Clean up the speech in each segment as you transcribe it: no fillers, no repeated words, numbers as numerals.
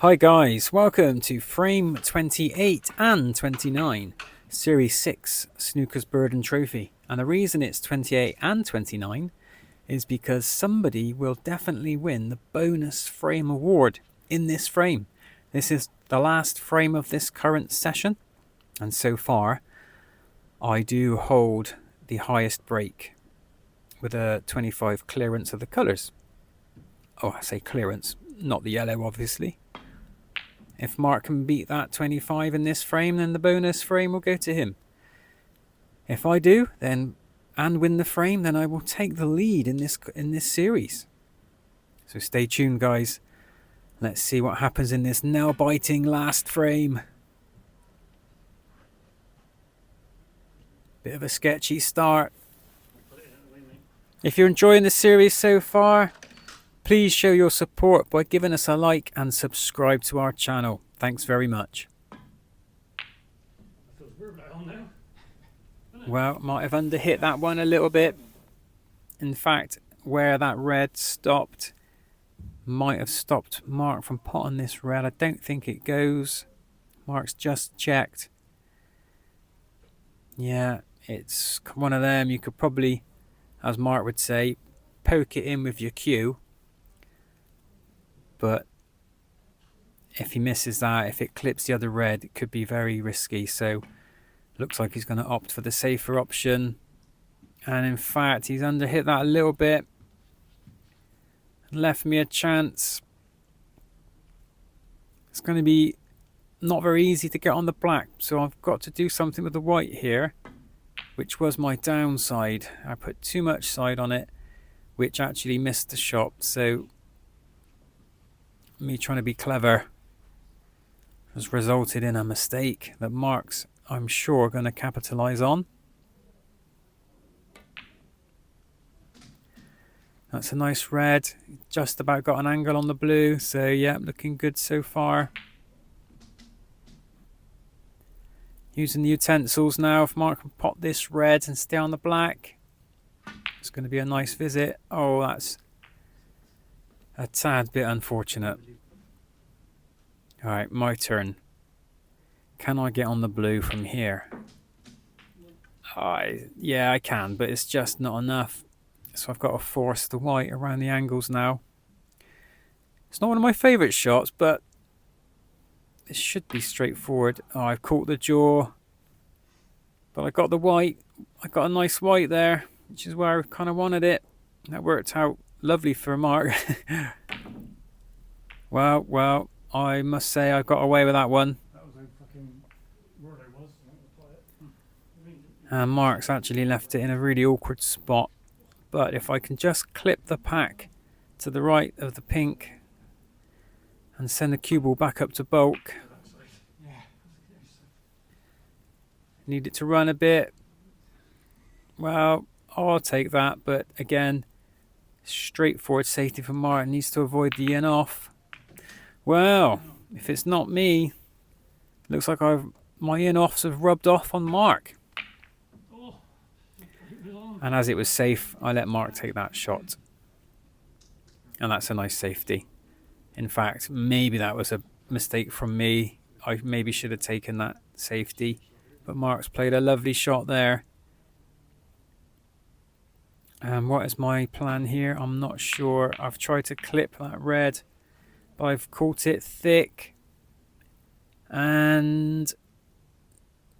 Hi guys, welcome to frame 28 and 29, Series 6 Snookers Burden Trophy. And the reason it's 28 and 29 is because somebody will definitely win the bonus frame award in this frame. This is the last frame of this current session, and so far I do hold the highest break with a 25 clearance of the colours. Oh, I say clearance, not the yellow obviously. If Mark can beat that 25 in this frame, then the bonus frame will go to him. If I do, then and win the frame, then I will take the lead in this series. So stay tuned, guys. Let's see what happens in this nail-biting last frame. Bit of a sketchy start. If you're enjoying the series so far, please show your support by giving us a like and subscribe to our channel. Thanks very much. Well, might have underhit that one a little bit. In fact, where that red stopped might have stopped Mark from potting this red. I don't think it goes. Mark's just checked. Yeah, it's one of them. You could probably, as Mark would say, poke it in with your cue. But if he misses that, if it clips the other red, it could be very risky. So looks like he's going to opt for the safer option. And in fact, he's underhit that a little bit. Left me a chance. It's going to be not very easy to get on the black. So I've got to do something with the white here, which was my downside. I put too much side on it, which actually missed the shot. So me trying to be clever has resulted in a mistake that Mark's, I'm sure, going to capitalize on. That's a nice red. Just about got an angle on the blue. So yeah, looking good so far. Using the utensils now. If Mark can pop this red and stay on the black, it's going to be a nice visit. Oh, that's a tad bit unfortunate. Alright, my turn. Can I get on the blue from here? Yeah, I can, but it's just not enough. So I've got to force the white around the angles now. It's not one of my favourite shots, but it should be straightforward. Oh, I've caught the jaw. But I got the white. I got a nice white there, which is where I kind of wanted it. That worked out lovely for Mark. Well, I must say I got away with that one. That was how fucking word I was. And Mark's actually left it in a really awkward spot. But if I can just clip the pack to the right of the pink and send the cue ball back up to bulk. Need it to run a bit. Well, I'll take that, but again, straightforward safety for Mark. Needs to avoid the in off. Well, if it's not me, looks like my in offs have rubbed off on Mark. And as it was safe, I let Mark take that shot. And that's a nice safety. In fact, maybe that was a mistake from me. I maybe should have taken that safety. But Mark's played a lovely shot there. And what is my plan here? I'm not sure. I've tried to clip that red, but I've caught it thick. And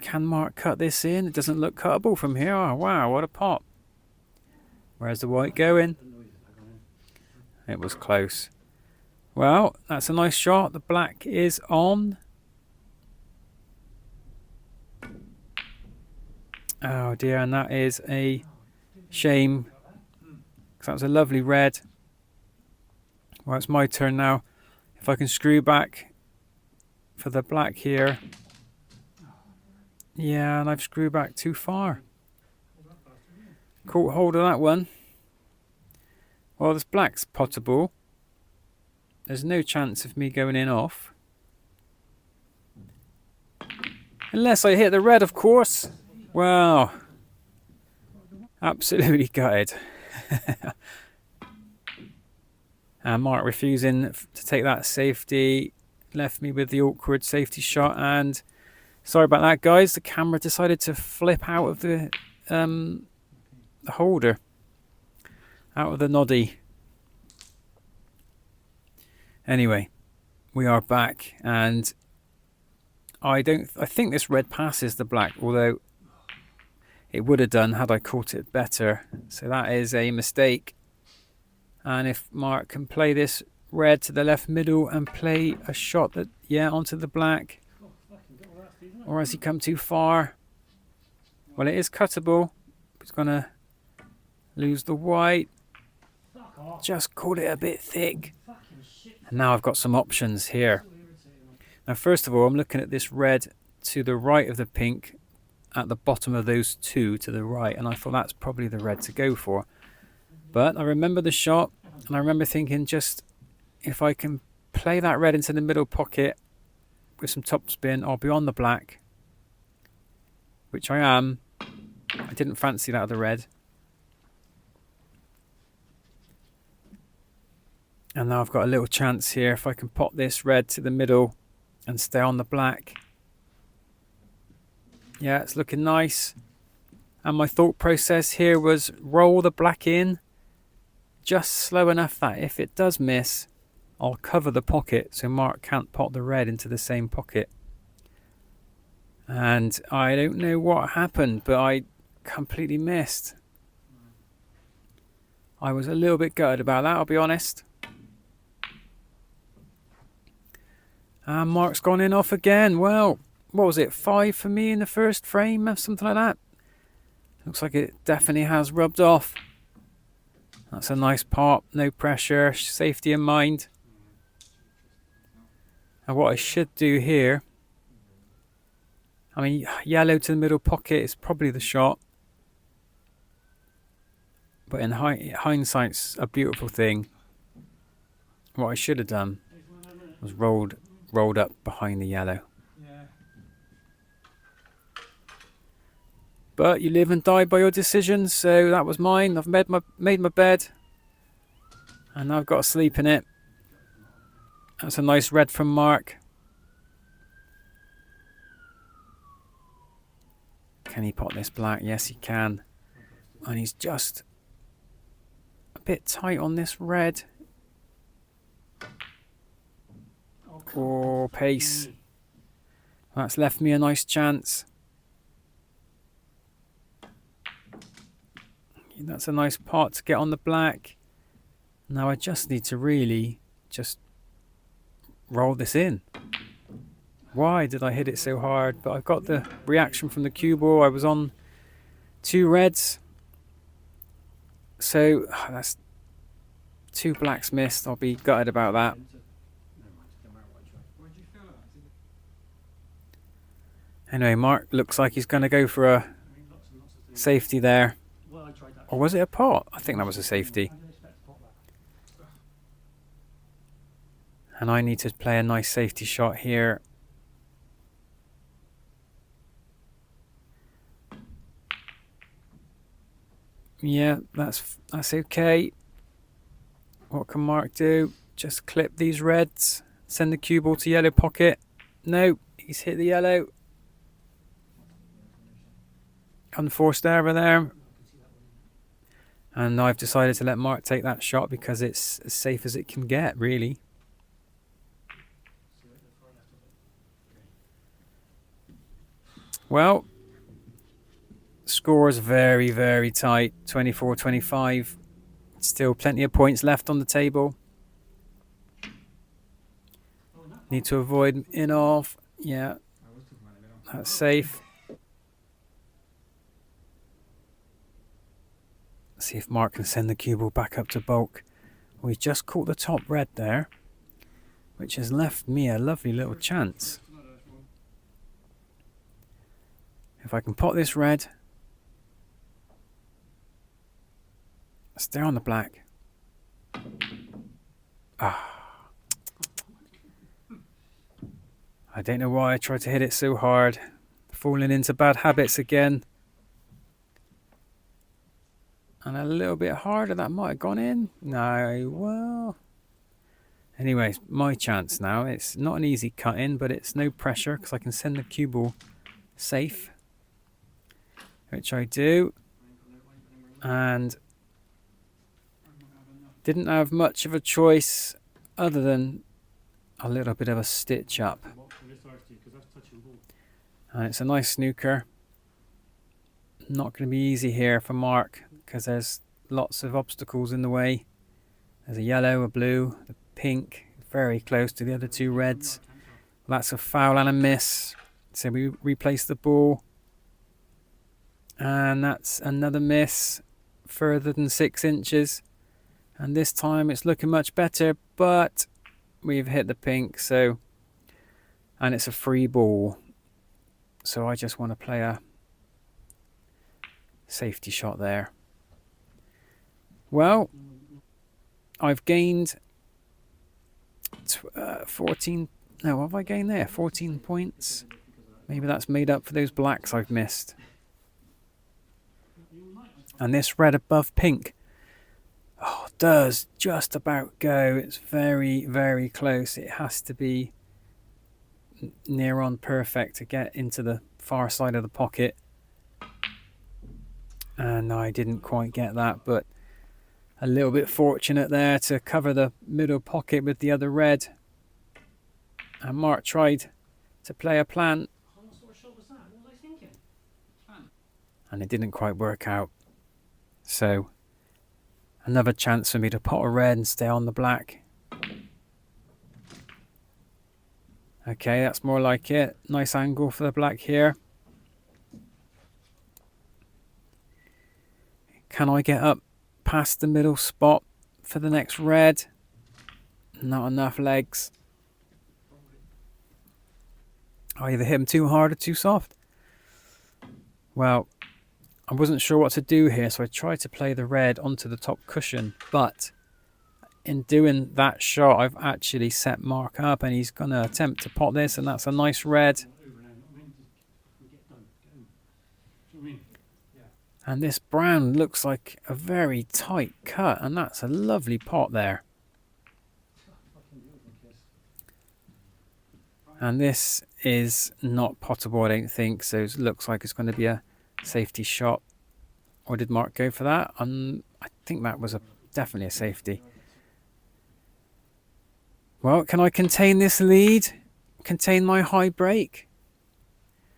can Mark cut this in? It doesn't look cuttable from here. Oh, wow, what a pop. Where's the white going? It was close. Well, that's a nice shot. The black is on. Oh dear, and that is a shame. Because that was a lovely red. Well, it's my turn now. If I can screw back for the black here. Yeah, and I've screwed back too far. Caught hold of that one. Well, this black's potable. There's no chance of me going in off. Unless I hit the red, of course. Well, absolutely gutted. And Mark refusing to take that safety. left me with the awkward safety shot. And sorry about that, guys. The camera decided to flip out of the holder, out of the noddy. Anyway, we are back, and I think this red passes the black, although it would have done had I caught it better. So that is a mistake. And if Mark can play this red to the left middle and play a shot that, yeah, onto the black. Or has he come too far? Well, it is cuttable. He's going to lose the white. Just caught it a bit thick. And now I've got some options here. Now, first of all, I'm looking at this red to the right of the pink, at the bottom of those two to the right, and I thought that's probably the red to go for. But I remember the shot, and I remember thinking, just if I can play that red into the middle pocket with some top spin, I'll be on the black, which I am. I didn't fancy that other red. And now I've got a little chance here if I can pop this red to the middle and stay on the black. Yeah, it's looking nice. And my thought process here was roll the black in just slow enough that if it does miss, I'll cover the pocket so Mark can't pop the red into the same pocket. And I don't know what happened, but I completely missed. I was a little bit gutted about that, I'll be honest. And Mark's gone in off again. Well, what was it, 5 for me in the first frame, something like that? Looks like it definitely has rubbed off. That's a nice pop, no pressure, safety in mind. And what I should do here, I mean, yellow to the middle pocket is probably the shot. But in hindsight's a beautiful thing. What I should have done was rolled up behind the yellow. But you live and die by your decisions, so that was mine. I've made my bed, and now I've got to sleep in it. That's a nice red from Mark. Can he pot this black? Yes, he can. And he's just a bit tight on this red. Oh, pace. That's left me a nice chance. That's a nice pot to get on the black. Now I just need to really just roll this in. Why did I hit it so hard? But I've got the reaction from the cue ball. I was on 2 reds. So that's 2 blacks missed. I'll be gutted about that. Anyway, Mark looks like he's going to go for a safety there. Or was it a pot? I think that was a safety. And I need to play a nice safety shot here. Yeah, that's okay. What can Mark do? Just clip these reds. Send the cue ball to yellow pocket. No, he's hit the yellow. Unforced error there. And I've decided to let Mark take that shot because it's as safe as it can get, really. Well, score is very, very tight. 24-25. Still plenty of points left on the table. Need to avoid in-off. Yeah, that's safe. See if Mark can send the cue ball back up to bulk. We just caught the top red there, which has left me a lovely little chance. If I can pot this red, stay on the black. I don't know why I tried to hit it so hard. Falling into bad habits again. And a little bit harder, that might have gone in. No, well. Anyway, my chance now. It's not an easy cut in, but it's no pressure because I can send the cue ball safe, which I do. And didn't have much of a choice other than a little bit of a stitch up. And it's a nice snooker. Not going to be easy here for Mark because there's lots of obstacles in the way. There's a yellow, a blue, a pink, very close to the other two reds. That's a foul and a miss. So we replace the ball. And that's another miss, further than 6 inches. And this time it's looking much better, but we've hit the pink, so, and it's a free ball. So I just want to play a safety shot there. Well, I've gained 14. No, what have I gained there? 14 points. Maybe that's made up for those blacks I've missed. And this red above pink, oh, does just about go. It's very, very close. It has to be near on perfect to get into the far side of the pocket. And I didn't quite get that, but a little bit fortunate there to cover the middle pocket with the other red. And Mark tried to play a plant. And it didn't quite work out. So another chance for me to pot a red and stay on the black. Okay, that's more like it. Nice angle for the black here. Can I get up past the middle spot for the next red? Not enough legs. I either hit him too hard or too soft. Well, I wasn't sure what to do here, so I tried to play the red onto the top cushion, but in doing that shot, I've actually set Mark up, and he's going to attempt to pot this, and that's a nice red. And this brown looks like a very tight cut, and that's a lovely pot there. And this is not pottable, I don't think, so it looks like it's going to be a safety shot. Or did Mark go for that? I think that was definitely a safety. Well, can I contain this lead? Contain my high break?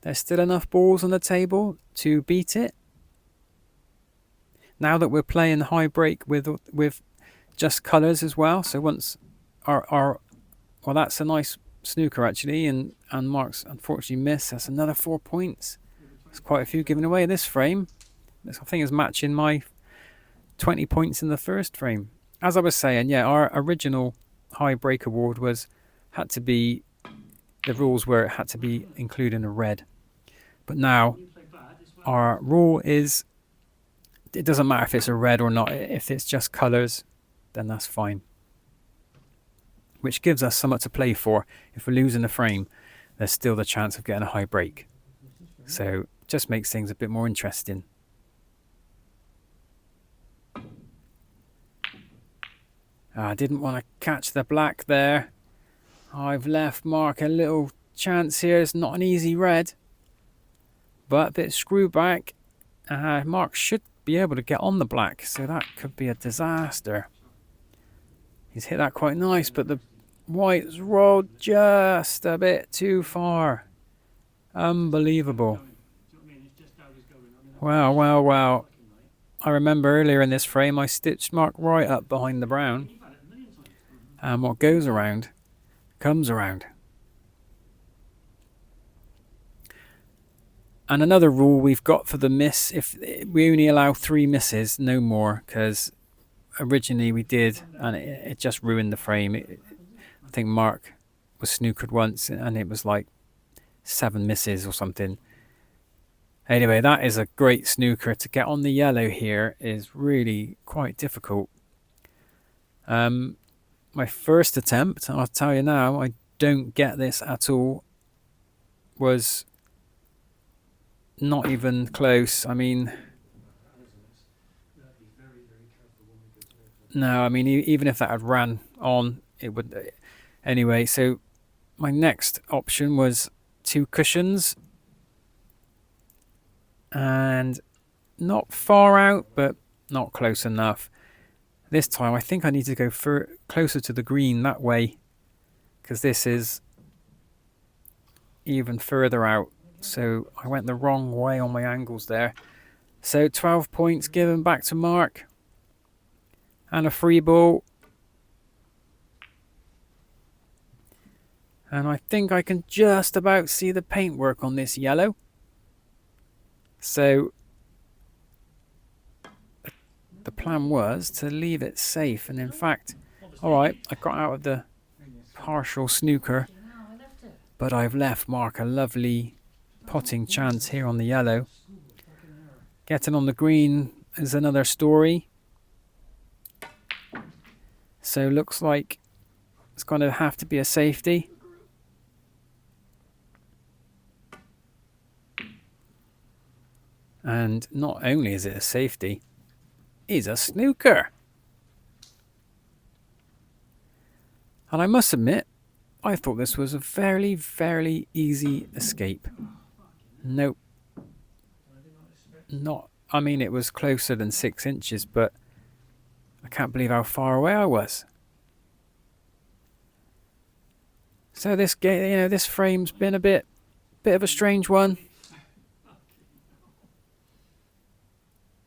There's still enough balls on the table to beat it. Now that we're playing high break with just colours as well, so once well, that's a nice snooker actually, and Mark's unfortunately missed. That's another 4 points. There's quite a few given away in this frame. This, I think, is matching my 20 points in the first frame. As I was saying, yeah, our original high break award had to be, the rules were it had to be including a red. But now our rule is it doesn't matter if it's a red or not. If it's just colours, then that's fine. Which gives us something to play for. If we're losing the frame, there's still the chance of getting a high break. So just makes things a bit more interesting. I didn't want to catch the black there. I've left Mark a little chance here. It's not an easy red, but a bit screw back. Mark should be able to get on the black, so that could be a disaster. He's hit that quite nice, but the white's rolled just a bit too far. Unbelievable. Wow, wow, wow. I remember earlier in this frame I stitched Mark right up behind the brown. And what goes around comes around. And another rule we've got for the miss, if we only allow 3 misses, no more, because originally we did, and it just ruined the frame. I think Mark was snookered once, and it was like 7 misses or something. Anyway, that is a great snooker. To get on the yellow here is really quite difficult. My first attempt, I'll tell you now, I don't get this at all, was not even close. I mean, no, I mean, even if that had ran on, it would. Anyway, so my next option was 2 cushions. And not far out, but not close enough. This time I think I need to go closer to the green that way, because this is even further out. So I went the wrong way on my angles there. So 12 points given back to Mark. And a free ball. And I think I can just about see the paintwork on this yellow. So the plan was to leave it safe. And in fact, alright, I got out of the partial snooker. But I've left Mark a lovely potting chance here on the yellow. Getting on the green is another story. So looks like it's going to have to be a safety. And not only is it a safety, it's a snooker. And I must admit, I thought this was a fairly, fairly easy escape. Nope. Not, I mean, it was closer than 6 inches, but I can't believe how far away I was. So this game, you know, this frame's been a bit of a strange one.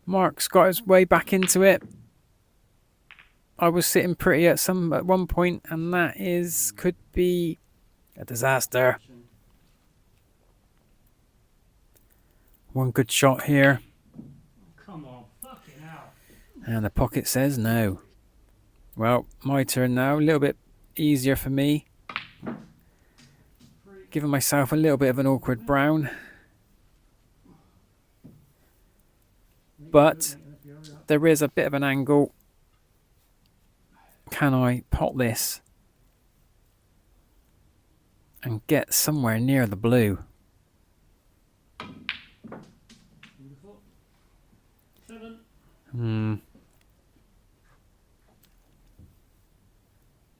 Mark's got his way back into it. I was sitting pretty at one point, and that could be a disaster. One good shot here. Come on, fucking hell. And the pocket says no. Well, my turn now. A little bit easier for me. Giving myself a little bit of an awkward brown. But there is a bit of an angle. Can I pot this and get somewhere near the blue?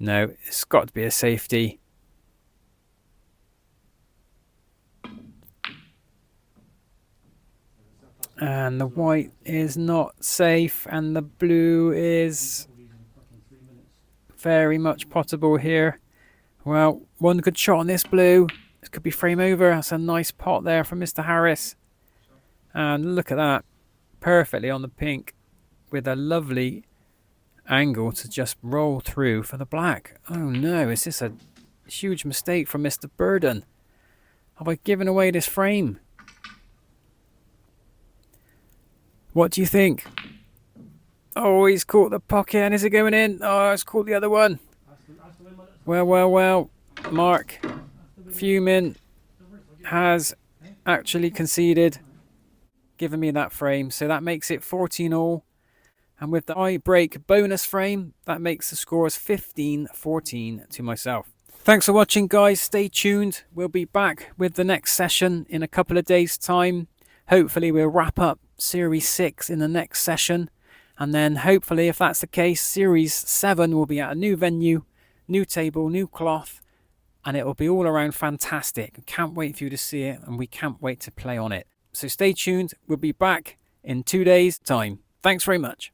No, it's got to be a safety. And the white is not safe, and the blue is very much potable here. Well, one good shot on this blue. This could be frame over. That's a nice pot there from Mr. Harris. And look at that. Perfectly on the pink with a lovely angle to just roll through for the black. Oh no, is this a huge mistake from Mr. Burden? Have I given away this frame? What do you think? Oh, he's caught the pocket, and is it going in? Oh, it's caught the other one. Well, well, well. Mark Fuming has actually conceded, giving me that frame. So that makes it 14 all. And with the high break bonus frame, that makes the scores 15-14 to myself. Thanks for watching, guys. Stay tuned. We'll be back with the next session in a couple of days' time. Hopefully we'll wrap up Series 6 in the next session. And then hopefully, if that's the case, Series 7 will be at a new venue, new table, new cloth. And it will be all around fantastic. Can't wait for you to see it, and we can't wait to play on it. So stay tuned. We'll be back in 2 days' time. Thanks very much.